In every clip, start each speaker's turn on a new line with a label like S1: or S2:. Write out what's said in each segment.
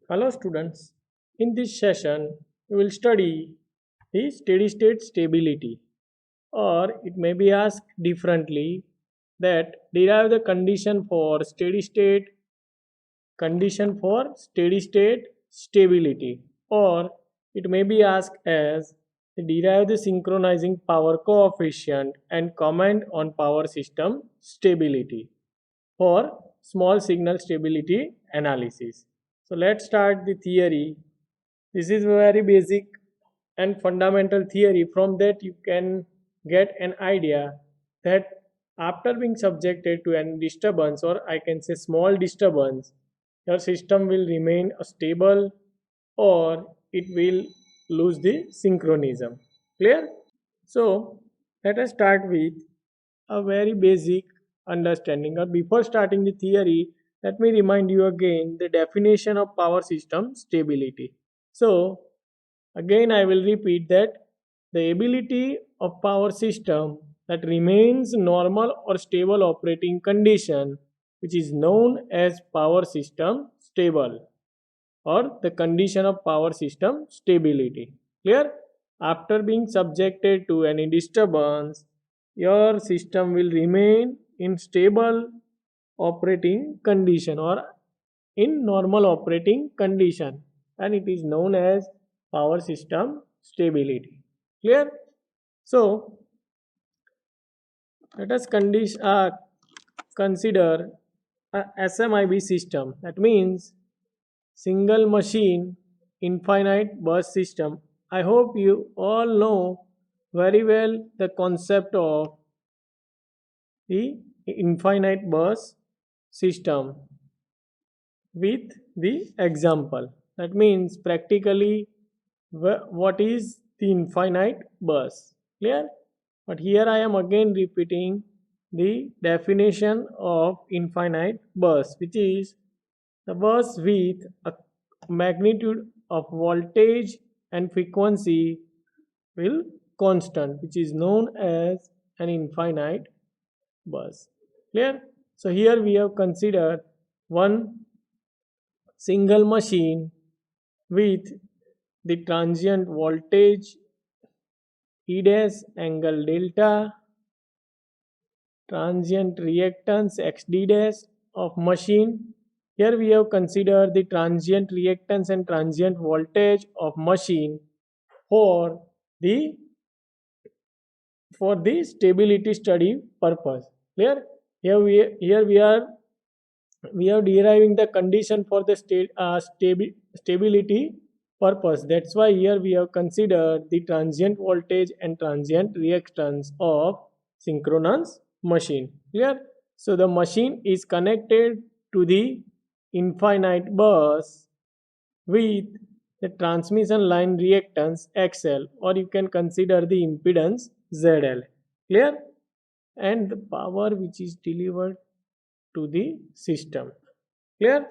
S1: Hello students, in this session we will study the steady state stability, or it may be asked differently that derive the condition for steady state stability, or it may be asked as derive the synchronizing power coefficient and comment on power system stability for small signal stability analysis. So let's start the theory. This is very basic and fundamental theory. From that you can get an idea that after being subjected to any disturbance, or I can say small disturbance, your system will remain stable or it will lose the synchronism. Clear? So let us start with a very basic understanding. Or before starting the theory, let me remind you again the definition of power system stability. So again I will repeat that the ability of power system that remains normal or stable operating condition, which is known as power system stable, or the condition of power system stability. Clear? After being subjected to any disturbance, your system will remain in stable operating condition or in normal operating condition, and it is known as power system stability. Clear? So let us consider a SMIB system. That means single machine infinite bus system. I hope you all know very well the concept of the infinite bus system with the example. That means practically what is the infinite bus. Clear? But here I am again repeating the definition of infinite bus, which is the bus with a magnitude of voltage and frequency will constant, which is known as an infinite bus. Clear? So here we have considered one single machine with the transient voltage E dash angle delta, transient reactance XD dash of machine. Here we have considered the transient reactance and transient voltage of machine for the stability study purpose. Clear? Here we are deriving the condition for the stability purpose. That's why here we have considered the transient voltage and transient reactance of synchronous machine. Clear? So the machine is connected to the infinite bus with the transmission line reactance XL, or you can consider the impedance ZL. Clear? And the power which is delivered to the system. Clear?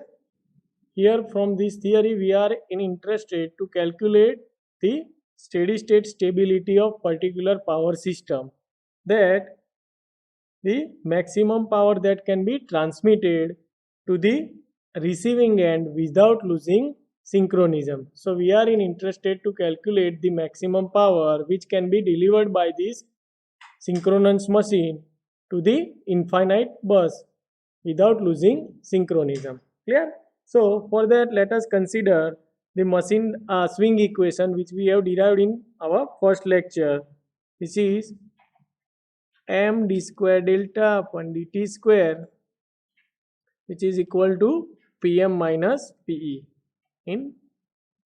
S1: Here from this theory we are interested to calculate the steady state stability of particular power system, that the maximum power that can be transmitted to the receiving end without losing synchronism. So we are interested to calculate the maximum power which can be delivered by this synchronous machine to the infinite bus without losing synchronism. Clear? So for that let us consider the machine swing equation which we have derived in our first lecture, which is m d square delta upon dt square, which is equal to pm minus pe in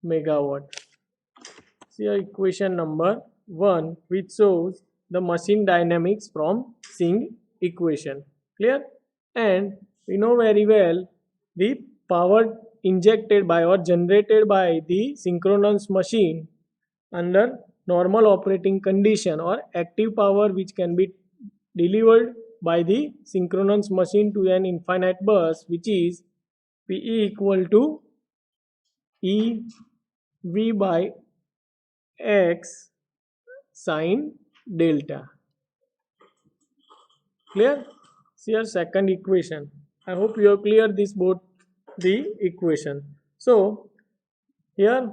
S1: megawatt. See equation number 1, which shows the machine dynamics from swing equation. Clear? And we know very well the power injected by or generated by the synchronous machine under normal operating condition, or active power which can be delivered by the synchronous machine to an infinite bus, which is Pe equal to E V by X sine delta. Clear? See your second equation. I hope you have cleared this both the equation. So Here,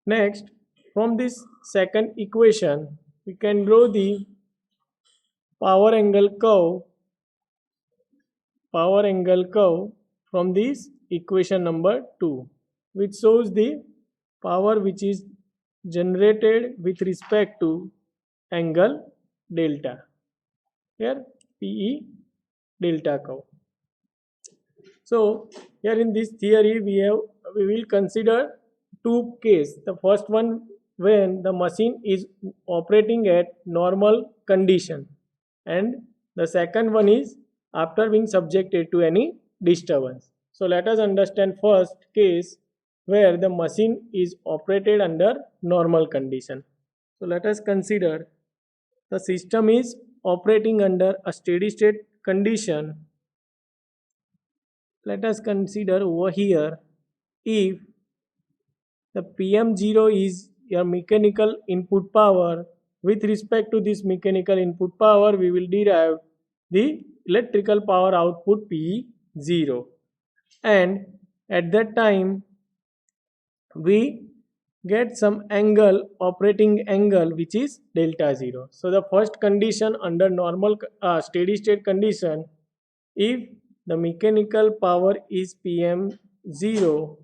S1: next, from this second equation, we can draw the power angle curve, from this equation number 2, which shows the power which is generated with respect to angle delta. Here, PE delta curve. So here in this theory we will consider two cases. The first one, when the machine is operating at normal condition, and the second one is after being subjected to any disturbance. So let us understand first case where the machine is operated under normal condition. So let us consider the system is operating under a steady state condition. Let us consider over here, if the PM0 is your mechanical input power, with respect to this mechanical input power we will derive the electrical power output P0, and at that time we get some angle, operating angle, which is delta 0. So the first condition under normal steady state condition, if the mechanical power is PM0,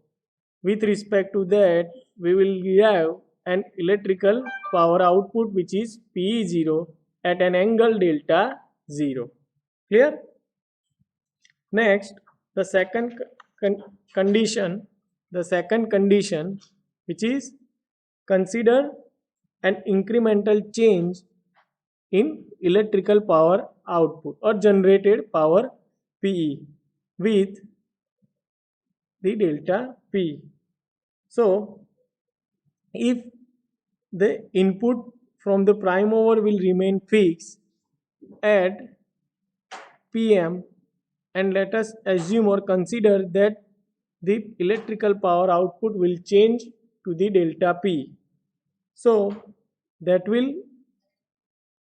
S1: with respect to that we will derive an electrical power output which is PE0 at an angle delta 0. Clear? Next, the second condition, which is consider an incremental change in electrical power output or generated power PE with the delta P. So if the input from the prime mover will remain fixed at PM, and let us assume or consider that the electrical power output will change to the delta P. So that will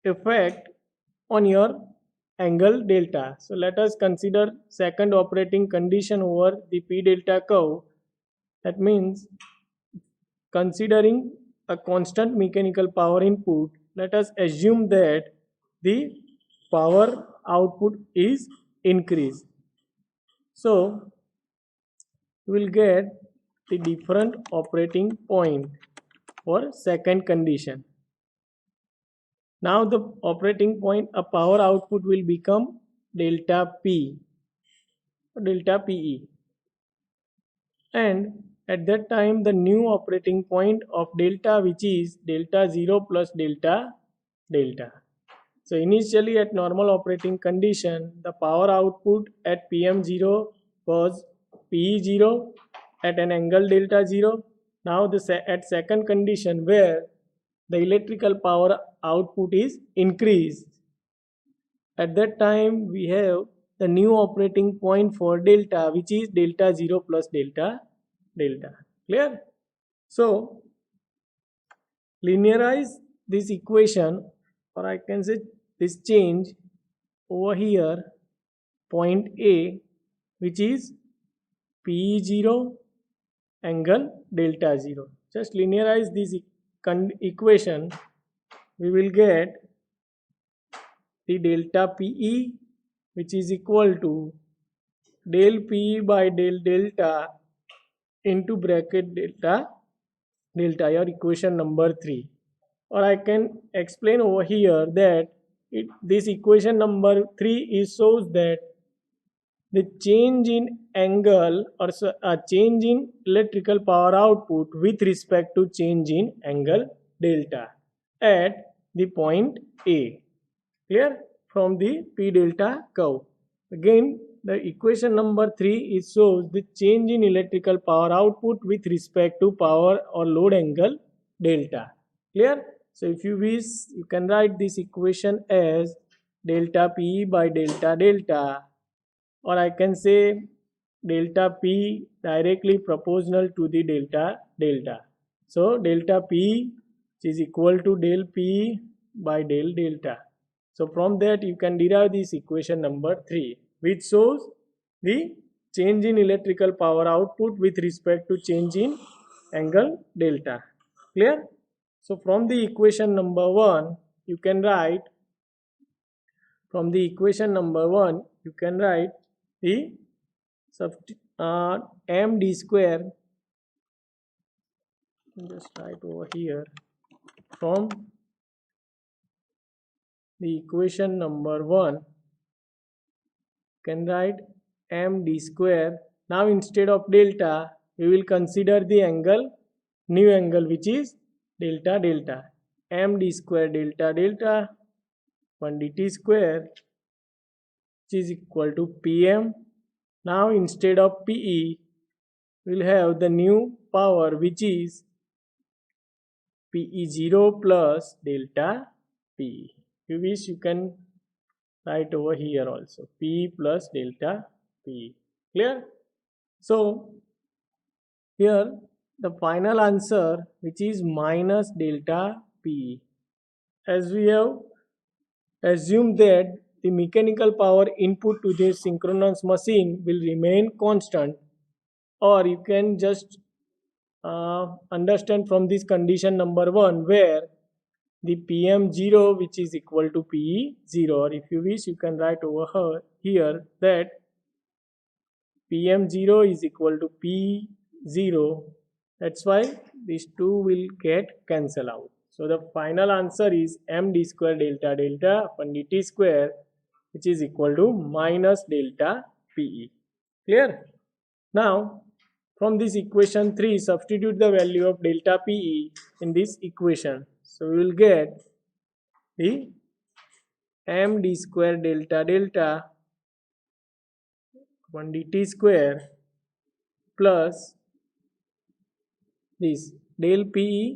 S1: affect on your angle delta. So let us consider second operating condition over the P delta curve. That means, considering a constant mechanical power input, let us assume that the power output is increased. So we will get the different operating point for second condition. Now the operating point, a power output will become delta P, delta PE, and at that time the new operating point of delta, which is delta 0 plus delta. So initially at normal operating condition, the power output at PM0 was PE0 at an angle delta 0. Now at second condition, where the electrical power output is increased, at that time we have the new operating point for delta, which is delta 0 plus delta. Clear? So linearize this equation, or I can say this change over here, point A, which is PE0 angle delta 0. Just linearize this equation, we will get the delta PE, which is equal to del PE by del delta into bracket delta, your equation number 3. Or I can explain over here that this equation number 3 shows that the change in angle, or a change in electrical power output with respect to change in angle delta at the point A. Clear? From the P delta curve. Again, the equation number 3 shows the change in electrical power output with respect to power or load angle delta. Clear? So if you wish, you can write this equation as delta P by delta, or I can say delta P directly proportional to the delta. So delta P is equal to del P by del delta. So from that you can derive this equation number 3, which shows the change in electrical power output with respect to change in angle delta. Clear? So from the equation number 1 you can write the md square, just write over here, from the equation number 1 you can write md square. Now instead of delta we will consider the new angle, which is delta delta. md square delta delta 1 dt square, which is equal to pm. Now instead of pe we will have the new power, which is pe0 plus delta pe. If you wish you can write over here also p plus delta p. Clear? So here the final answer, which is minus delta p, as we have assumed that the mechanical power input to this synchronous machine will remain constant, or you can just understand from this condition number 1 where the pm0 which is equal to pe0, or if you wish you can write over here that pm0 is equal to p0. That's why these two will get cancel out. So the final answer is md square delta delta upon dt square, which is equal to minus delta pe. Clear? Now from this equation 3 substitute the value of delta pe in this equation. So we will get the md square delta delta 1 dt square plus this del pe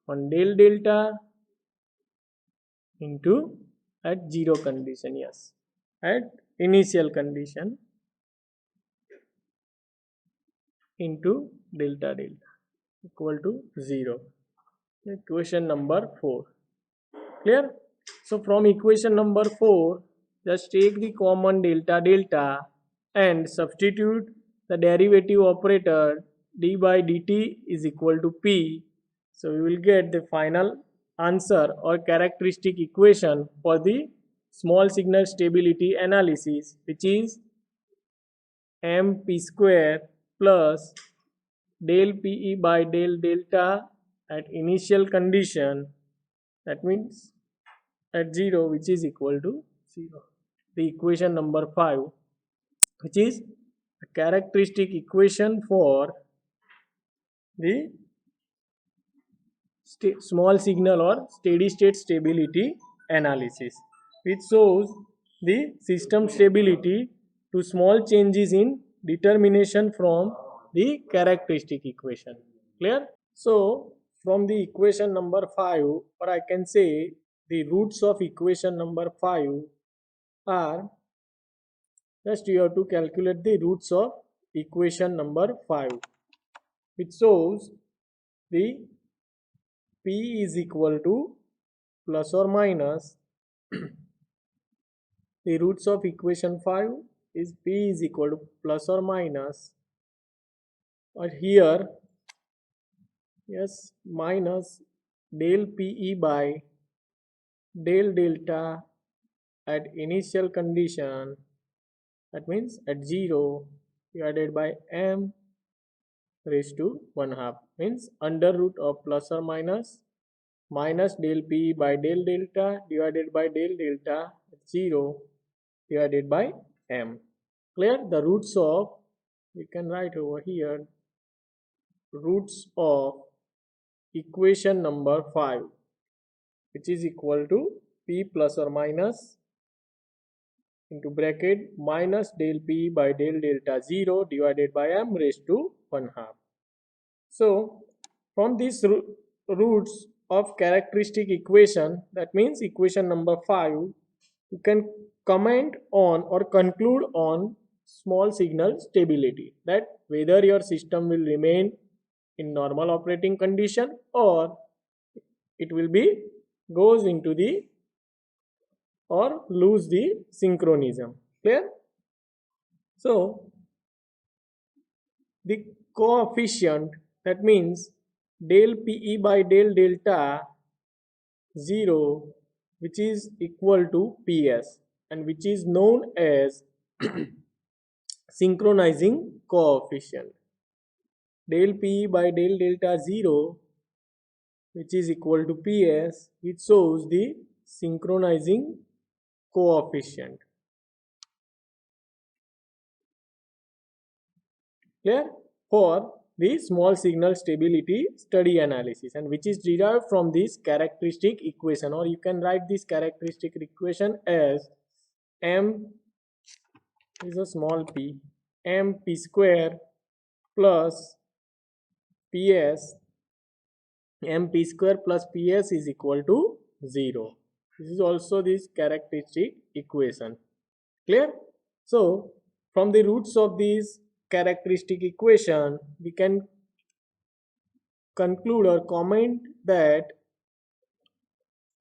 S1: on del delta into at 0 condition, yes, at initial condition, into delta delta equal to 0. Equation number 4. Clear? So from equation number 4 just take the common delta delta and substitute the derivative operator d by dt is equal to p. So we will get the final answer or characteristic equation for the small signal stability analysis, which is mp square plus del pe by del delta at initial condition, that means at 0, which is equal to 0. The equation number 5, which is a characteristic equation for the small signal or steady state stability analysis, which shows the system stability to small changes in determination from the characteristic equation. Clear? So from the equation number 5, or I can say the roots of equation number 5 are, just you have to calculate the roots of equation number 5, which shows the p is equal to plus or minus the roots of equation 5 is p is equal to plus or minus, or here, yes, minus del pe by del delta at initial condition, that means at 0, divided by m raised to 1/2, means under root of plus or minus del p by del delta divided by del delta at 0 divided by m. Clear? The roots of, we can write over here, roots of equation number 5, which is equal to p plus or minus into bracket minus del p by del delta 0 divided by m raised to 1/2. So from these roots of characteristic equation, that means equation number 5, you can comment on or conclude on small signal stability, that whether your system will remain in normal operating condition or it will be goes into the or lose the synchronism. Clear? So the coefficient That means del PE by del delta 0, which is equal to PS and which is known as synchronizing coefficient. Del PE by del delta 0, which is equal to PS, which shows the synchronizing coefficient. Clear? For the small signal stability study analysis, and which is derived from this characteristic equation, or you can write this characteristic equation as m is a small p, m p square plus ps, m p square plus ps is equal to 0. This is also this characteristic equation. Clear? So from the roots of this characteristic equation, we can conclude or comment that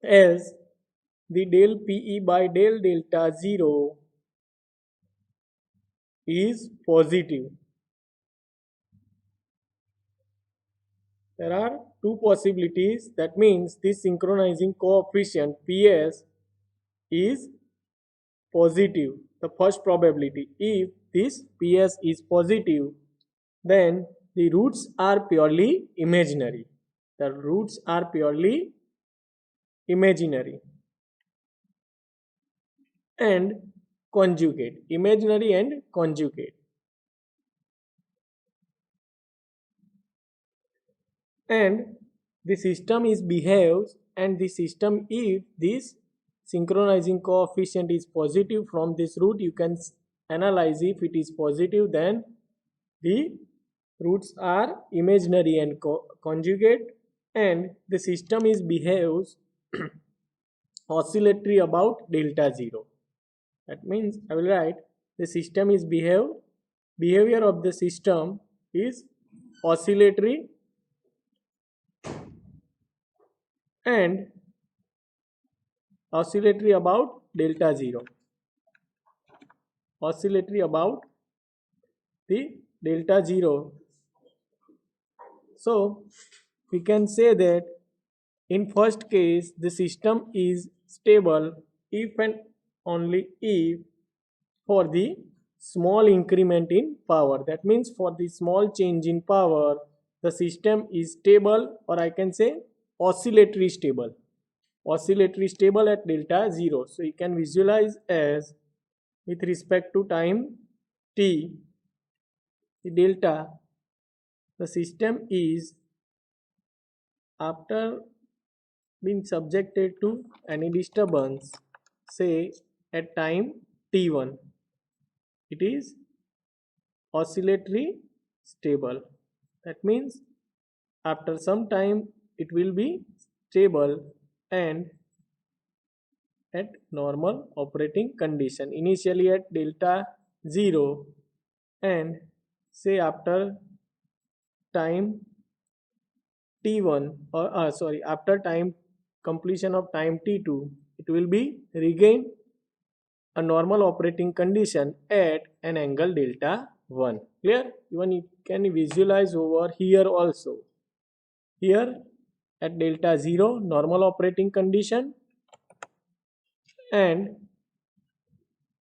S1: as the del PE by del delta 0 is positive. There are two possibilities. That means this synchronizing coefficient PS is positive. The first probability, if this PS is positive, then the roots are purely imaginary. The roots are purely imaginary and conjugate. Imaginary and conjugate. And the system is behaves, and the system, if this synchronizing coefficient is positive from this root, you can analyze. If it is positive, then the roots are imaginary and conjugate, and the system is behaves oscillatory about delta 0. That means I will write the system is behavior of the system is oscillatory and oscillatory about delta 0. Oscillatory about the delta 0. So we can say that in first case the system is stable if and only if for the small increment in power. That means for the small change in power, the system is stable, or I can say oscillatory stable. Oscillatory stable at delta 0. So you can visualize as with respect to time t, the delta, the system is after being subjected to any disturbance, say at time t1, it is oscillatory stable. That means after some time it will be stable and at normal operating condition, initially at delta 0, and say after time t1, or after time completion of time t2, it will be regain a normal operating condition at an angle delta 1. Clear? Even you can visualize over here also. Here at delta 0 normal operating condition, and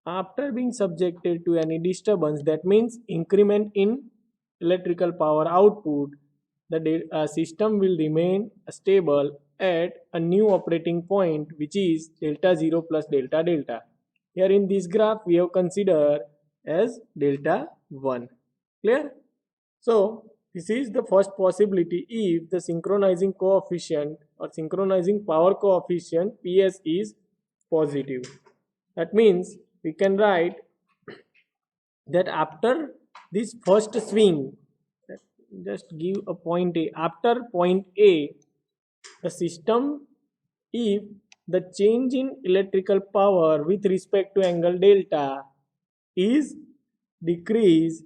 S1: after being subjected to any disturbance, that means increment in electrical power output, the system will remain stable at a new operating point, which is delta 0 plus delta delta. Here in this graph we have considered as delta 1. Clear? So this is the first possibility if the synchronizing coefficient or synchronizing power coefficient PS is positive. That means we can write that after this first swing, just give a point A. After point A, the system, if the change in electrical power with respect to angle delta is decreased,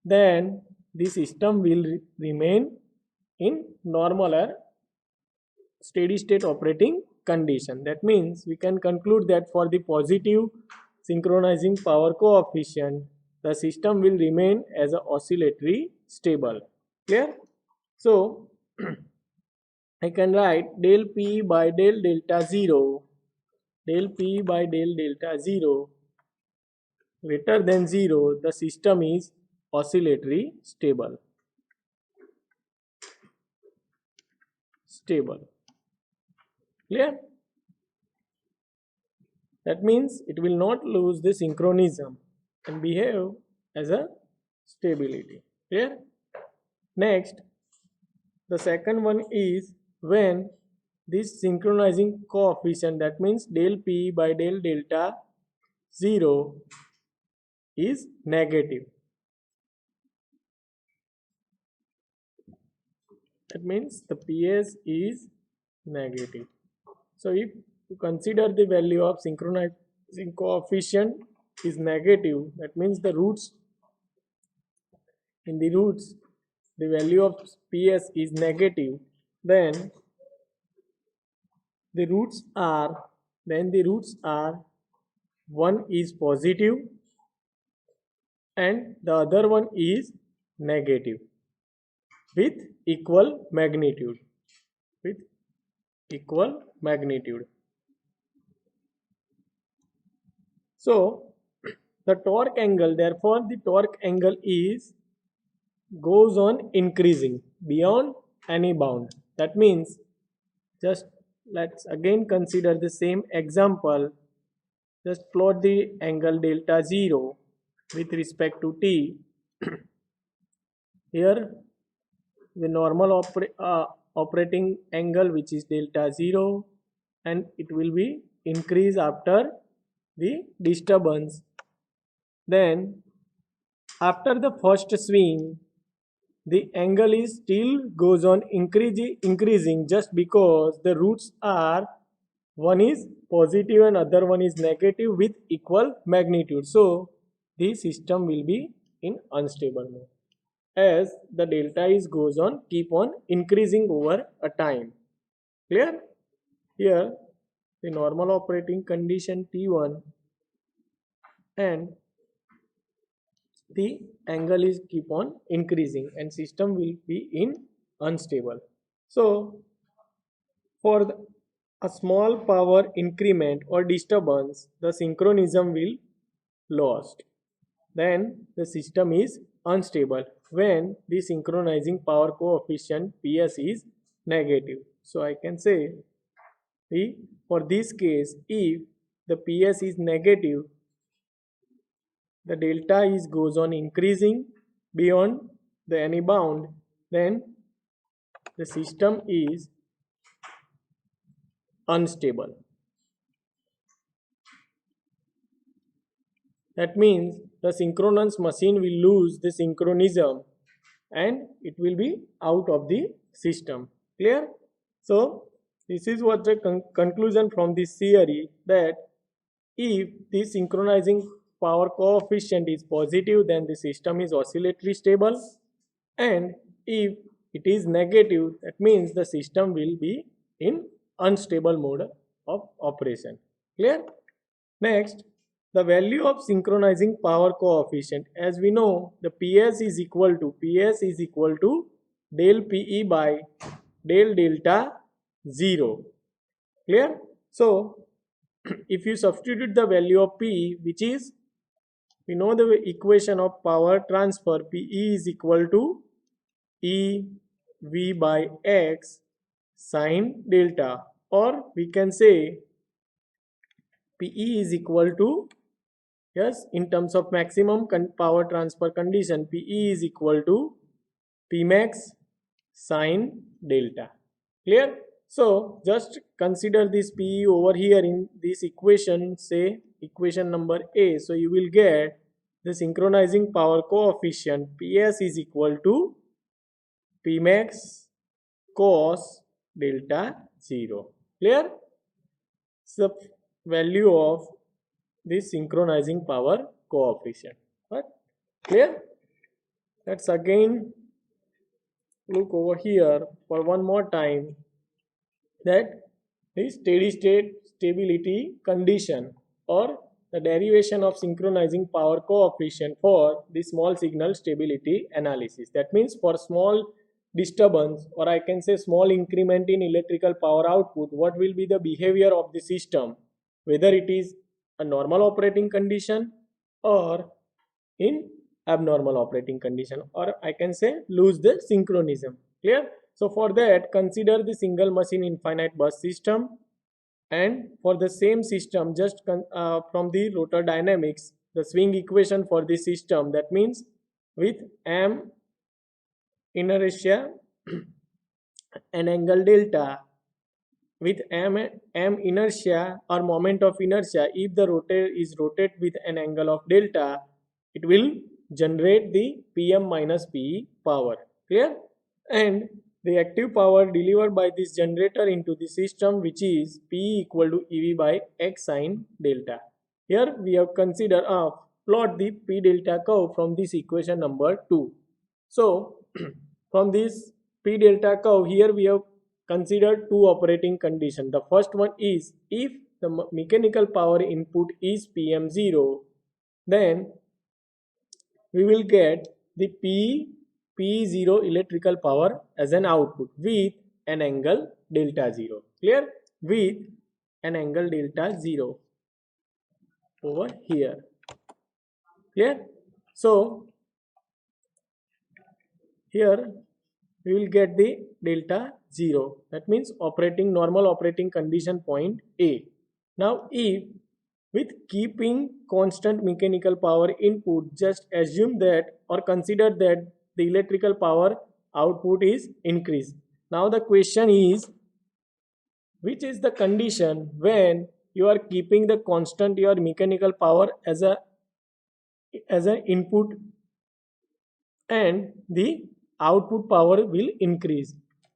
S1: then the system will remain in normal or steady state operating condition. That means we can conclude that for the positive synchronizing power coefficient, the system will remain as a oscillatory stable. Clear? So I can write del p by del delta 0, del p by del delta 0 greater than 0, the system is oscillatory stable. Clear? That means it will not lose the synchronism and behave as a stability. Clear? Next, the second one is when this synchronizing coefficient, that means del p by del delta 0 is negative. That means the PS is negative. So if you consider the value of synchronizing coefficient is negative, that means the roots the value of PS is negative, then the roots are one is positive and the other one is negative with equal magnitude. So the torque angle, therefore the torque angle goes on increasing beyond any bound. That means, just let's again consider the same example. Just plot the angle delta 0 with respect to t. Here the normal operating angle, which is delta 0, and it will be increase after the disturbance. Then after the first swing, the angle is still goes on increasing just because the roots are one is positive and other one is negative with equal magnitude. So the system will be in unstable mode as the delta is goes on keep on increasing over a time. Clear? Here the normal operating condition T1 and the angle is keep on increasing and system will be in unstable. So for a small power increment or disturbance, the synchronism will lost. Then the system is unstable when the synchronizing power coefficient PS is negative. So I can say for this case, if the PS is negative, the delta is goes on increasing beyond the any bound, then the system is unstable. That means the synchronous machine will lose the synchronism and it will be out of the system. Clear? So this is what the conclusion from this theory, that if the synchronizing power coefficient is positive, then the system is oscillatory stable, and if it is negative, that means the system will be in unstable mode of operation. Clear? Next, the value of synchronizing power coefficient. As we know, the PS is equal to del PE by del delta 0. Clear? So if you substitute the value of P, which is, we know the equation of power transfer, PE is equal to E V by X sine delta, or we can say PE is equal to, yes, in terms of maximum power transfer condition, PE is equal to Pmax sine delta. Clear? So just consider this PE over here in this equation, say equation number A. So you will get the synchronizing power coefficient PS is equal to Pmax cos delta 0. Clear? So value of this synchronizing power coefficient. Right? Clear? Let's again look over here for one more time, that the steady state stability condition or the derivation of synchronizing power coefficient for the small signal stability analysis. That means for small disturbance, or I can say small increment in electrical power output, what will be the behavior of the system, whether it is a normal operating condition or in abnormal operating condition, or I can say lose the synchronism. Clear? So for that, consider the single machine infinite bus system, and for the same system, just from the rotor dynamics, the swing equation for this system, that means with m inertia and angle delta, with m inertia or moment of inertia, if the rotor is rotated with an angle of delta, it will generate the Pm minus Pe power. Clear? And the active power delivered by this generator into the system, which is P equal to EV by X sine delta. Here we have considered plot the P delta curve from this equation number 2. So from this P delta curve, here we have considered two operating conditions. The first one is if the mechanical power input is Pm0, then we will get the P0 electrical power as an output with an angle delta 0. Clear? With an angle delta 0 over here. Clear? So here we will get the delta 0. That means normal operating condition point A. Now if with keeping constant mechanical power input, just assume that or consider that the electrical power output is increased. Now the question is, which is the condition when you are keeping the constant your mechanical power as an input and the output power will increase?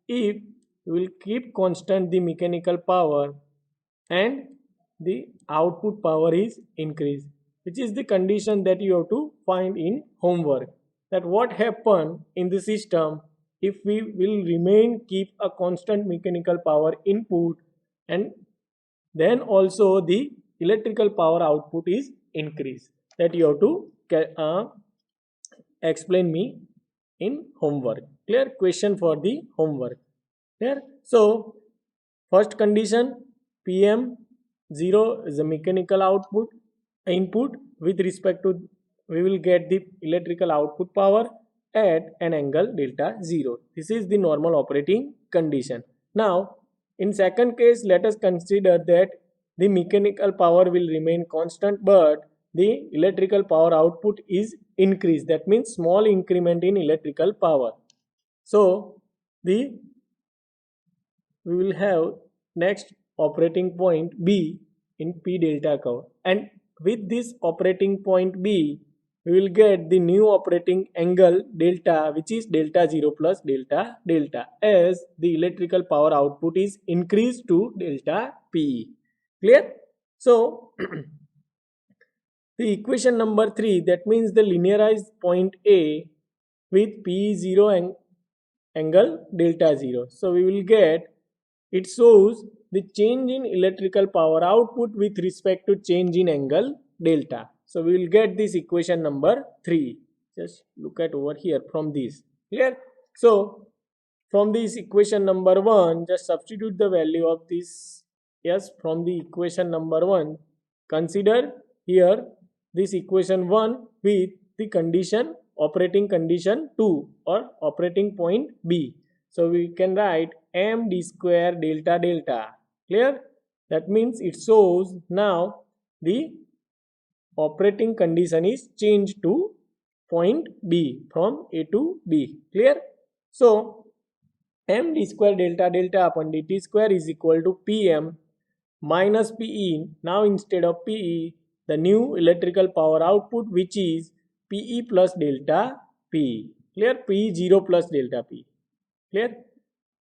S1: If you will keep constant the mechanical power and the output power is increased, which is the condition that you have to find in homework, that what happen in the system if we will keep a constant mechanical power input and then also the electrical power output is increased. That you have to explain me in homework. Clear? Question for the homework. Clear? So first condition, Pm0 is the mechanical input with respect to, we will get the electrical output power at an angle delta 0. This is the normal operating condition. Now in second case, let us consider that the mechanical power will remain constant but the electrical power output is increased. That means small increment in electrical power. So we will have next operating point B in P delta curve, and with this operating point B we will get the new operating angle delta, which is delta 0 plus delta delta, as the electrical power output is increased to delta P. Clear? So the equation number 3, that means the linearized point A with P0 angle delta 0. So we will get, it shows the change in electrical power output with respect to change in angle delta. So we will get this equation number 3. Just look at over here from this. Clear? So from this equation number 1, just substitute the value of this. Yes, from the equation number 1, consider here this equation 1 with the condition operating condition 2 or operating point B. So we can write m d square delta delta. Clear? That means it shows now the operating condition is changed to point B from A to B. Clear? So m d square delta delta upon dt square is equal to Pm minus Pe. Now instead of Pe, the new electrical power output, which is Pe plus delta P. Clear? P0 plus delta P. Clear?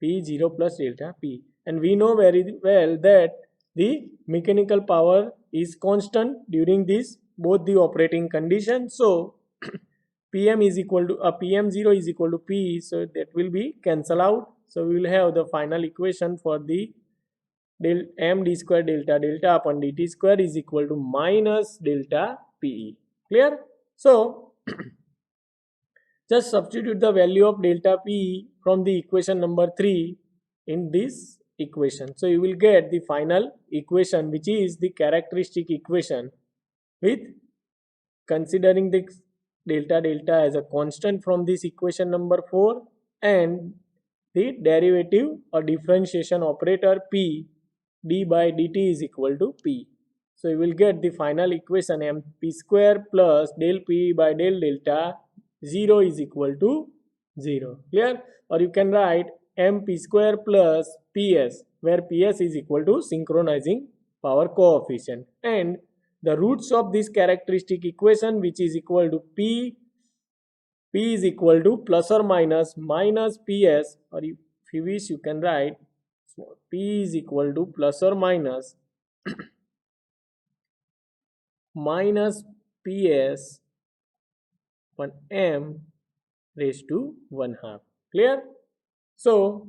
S1: P0 plus delta P. And we know very well that the mechanical power is constant during this both the operating conditions. So Pm is equal to Pm0 is equal to P, so that will be cancel out. So we will have the final equation for the m d square delta delta upon dt square is equal to minus delta Pe. Clear? So Just substitute the value of delta P from the equation number 3 in this equation. So you will get the final equation, which is the characteristic equation with considering the delta as a constant from this equation number 4 and the derivative or differentiation operator P d by dt is equal to P. So you will get the final equation mp square plus del P by del delta 0 is equal to 0. Clear? Or you can write mp square plus ps, where ps is equal to synchronizing power coefficient, and the roots of this characteristic equation, which is equal to P is equal to plus or minus ps, or if you wish you can write P is equal to plus or minus minus ps 1 m raised to 1 half. Clear? So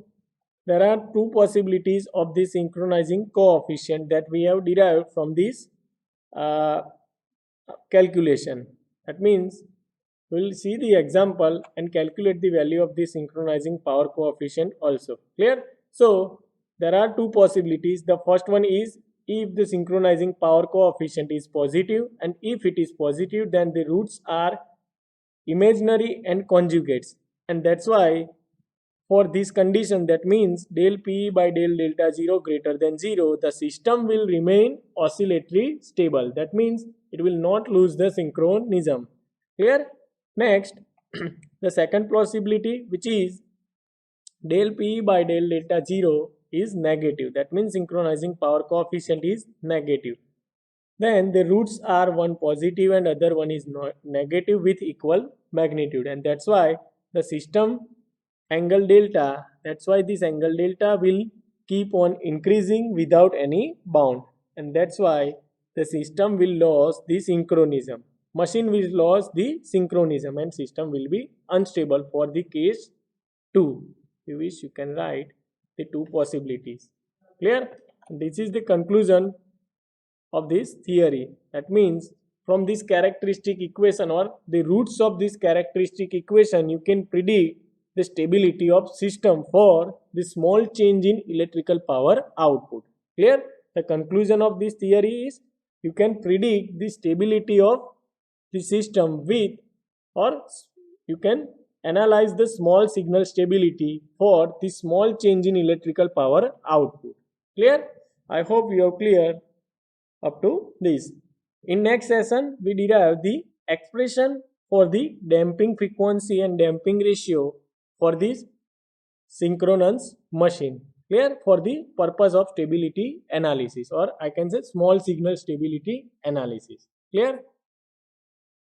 S1: there are two possibilities of this synchronizing coefficient that we have derived from this calculation. That means we will see the example and calculate the value of the synchronizing power coefficient also. Clear? So there are two possibilities. The first one is if the synchronizing power coefficient is positive, and if it is positive then the roots are imaginary and conjugates, and that's why for this condition, that means del P by del delta 0 greater than 0, the system will remain oscillatory stable. That means it will not lose the synchronism. Clear? Next, the second possibility, which is del P by del delta 0 is negative. That means synchronizing power coefficient is negative. Then the roots are one positive and other one is negative with equal magnitude, and that's why the system angle delta, that's why this angle delta will keep on increasing without any bound, and that's why the system will lose the synchronism. Machine will lose the synchronism and system will be unstable for the case 2. If you wish you can write the two possibilities. Clear? This is the conclusion of this theory. That means from this characteristic equation or the roots of this characteristic equation, you can predict the stability of system for the small change in electrical power output. Clear? The conclusion of this theory is you can predict the stability of the system with, or you can analyze the small signal stability for the small change in electrical power output. Clear? I hope you are clear up to this. In next session, we derive the expression for the damping frequency and damping ratio for this synchronous machine. Clear? For the purpose of stability analysis, or I can say small signal stability analysis. Clear?